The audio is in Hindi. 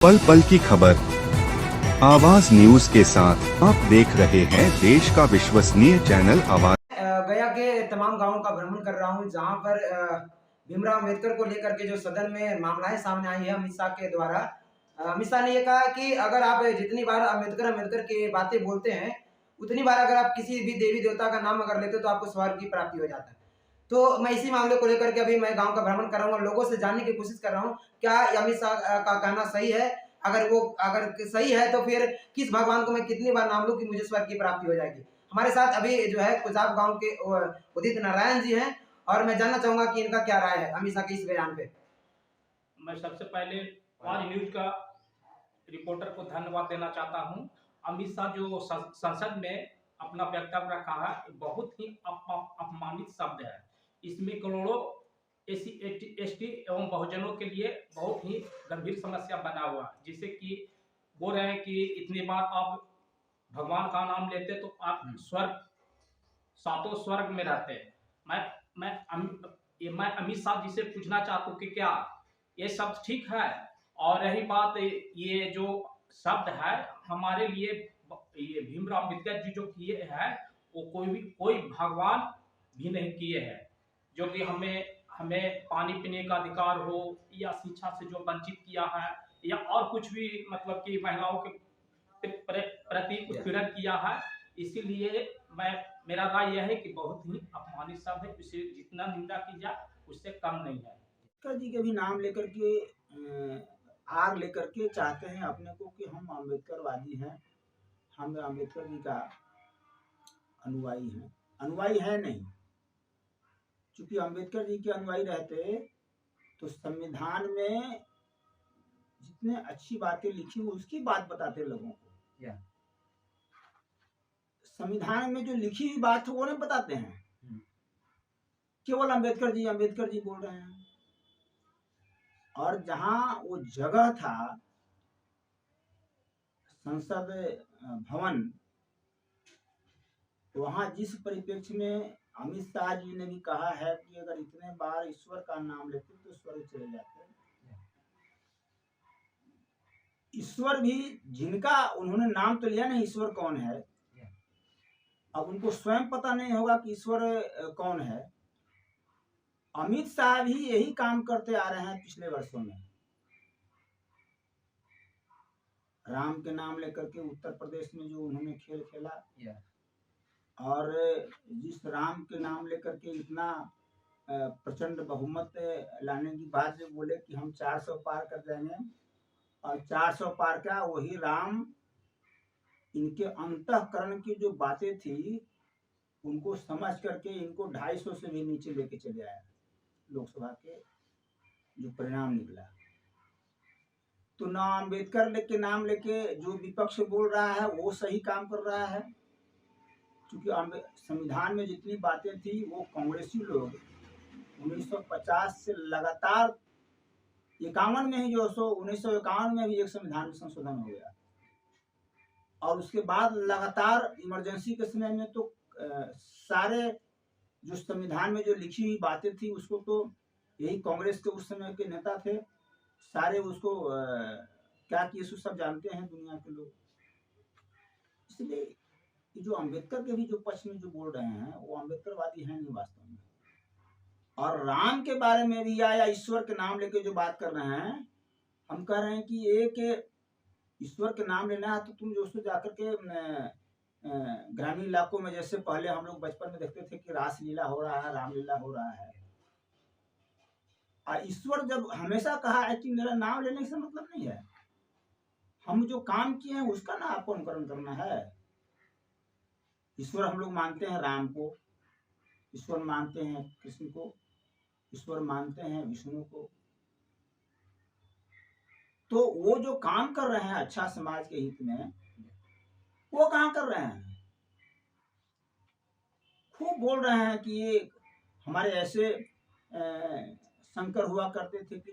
पल पल की खबर आवाज न्यूज के साथ आप देख रहे हैं देश का विश्वसनीय चैनल आवाज। गया के तमाम गांवों का भ्रमण कर रहा हूं जहां पर भीमराव अम्बेडकर को लेकर के जो सदन में मामलाएं सामने आई है अमित शाह के द्वारा। अमित शाह ने ये कहा कि अगर आप जितनी बार अम्बेडकर अम्बेडकर की बातें बोलते हैं उतनी बार अगर आप किसी भी देवी देवता का नाम अगर लेते हो तो आपको स्वर्ग की प्राप्ति हो जाता है। तो मैं इसी मामले को लेकर के अभी मैं गांव का भ्रमण कर रहा हूँ और लोगों से जानने की कोशिश कर रहा हूँ क्या अमित शाह का कहना सही है। अगर सही है तो फिर किस भगवान को मैं कितनी बार नाम लूं कि मुझे स्वर्ग की प्राप्ति हो जाएगी। हमारे साथ अभी जो है कुजाब गांव के उदित नारायण जी हैं और मैं जानना चाहूंगा कि इनका क्या राय है अमित शाह के इस बयान पे। मैं सबसे पहले आज न्यूज का रिपोर्टर को धन्यवाद देना चाहता हूं। अमित शाह जो संसद में अपना वक्तव्य रखा है बहुत ही अपमानित शब्द है। इसमें करोड़ों एसटी एवं बहुजनों के लिए बहुत ही गंभीर समस्या बना हुआ है, जिससे कि बोल रहे हैं कि इतनी बार आप भगवान का नाम लेते तो आप स्वर्ग सातों स्वर्ग में रहते हैं। मैं अमित शाह जी से पूछना चाहता हूँ कि क्या ये शब्द ठीक है। और रही बात ये जो शब्द है हमारे लिए, ये भीमराव अम्बेडकर जी जो किए हैं वो कोई भगवान भी नहीं किए हैं। जो कि हमें हमें पानी पीने का अधिकार हो या शिक्षा से जो वंचित किया है या और कुछ भी, मतलब कि महिलाओं के प्रति उत्पीड़न किया है। इसीलिए मेरा राय यह है कि बहुत ही अपमानित शब्द है, इसे जितना निंदा की जाए उससे कम नहीं है। अम्बेडकर जी के भी नाम लेकर के आग लेकर के चाहते हैं अपने को कि हम अम्बेडकरवादी हैं, हम अम्बेडकर जी का अनुयायी है नहीं। क्योंकि अम्बेडकर जी के अनुयायी रहते तो संविधान में जितने अच्छी बातें लिखी उसकी बात बताते लोगों को। संविधान में जो लिखी हुई बात है वो नहीं बताते हैं, केवल अम्बेडकर जी बोल रहे हैं। और जहां वो जगह था संसद भवन, वहां जिस परिप्रेक्ष्य में अमित शाह जी ने भी कहा है कि अगर इतने बार ईश्वर का नाम लेते तो स्वर्ग चले जाते। ईश्वर भी जिनका उन्होंने नाम तो लिया नहीं, ईश्वर कौन है, अब उनको स्वयं पता नहीं होगा कि ईश्वर कौन है। अमित शाह भी यही काम करते आ रहे हैं पिछले वर्षों में। राम के नाम लेकर के उत्तर प्रदेश में जो उन्होंने खेल खेला, और जिस राम के नाम लेकर के इतना प्रचंड बहुमत लाने की बात जो बोले कि हम 400 पार कर जाएंगे, और 400 पार का वही राम इनके अंतःकरण की जो बातें थी उनको समझ करके इनको 250 से भी नीचे लेके चले आया। लोकसभा के जो परिणाम निकला तो ना अम्बेडकर के नाम लेके जो विपक्ष बोल रहा है वो सही काम कर रहा है। क्योंकि संविधान में जितनी बातें थी वो कांग्रेसी लोग 1950 से लगातार 51 में ही 1951 में भी एक संविधान में संशोधन हो गया, और उसके बाद लगातार इमरजेंसी के समय में तो सारे जो संविधान में जो लिखी हुई बातें थी उसको तो यही कांग्रेस के उस समय के नेता थे, सारे उसको क्या किए सो सब जानते हैं दुनिया के लोग। इसलिए जो अम्बेडकर के भी जो पक्ष में जो बोल रहे हैं वो अम्बेडकरवादी हैं नहीं वास्तव में। और राम के बारे में भी या ईश्वर के नाम लेके जो बात कर रहे हैं, हम कह रहे हैं कि एक ईश्वर के नाम लेना है तो तुम जो जाकर के ग्रामीण इलाकों में, जैसे पहले हम लोग बचपन में देखते थे कि रासलीला हो रहा है, रामलीला हो रहा है, और ईश्वर जब हमेशा कहा है कि मेरा नाम लेने से मतलब नहीं है, हम जो काम किए हैं उसका ना आपको अनुकरण करना है। ईश्वर हम लोग मानते हैं राम को, ईश्वर मानते हैं कृष्ण को, ईश्वर मानते हैं विष्णु को। तो वो जो काम कर रहे हैं अच्छा समाज के हित में, वो कहाँ कर रहे हैं। खूब बोल रहे हैं कि ये हमारे ऐसे शंकर हुआ करते थे कि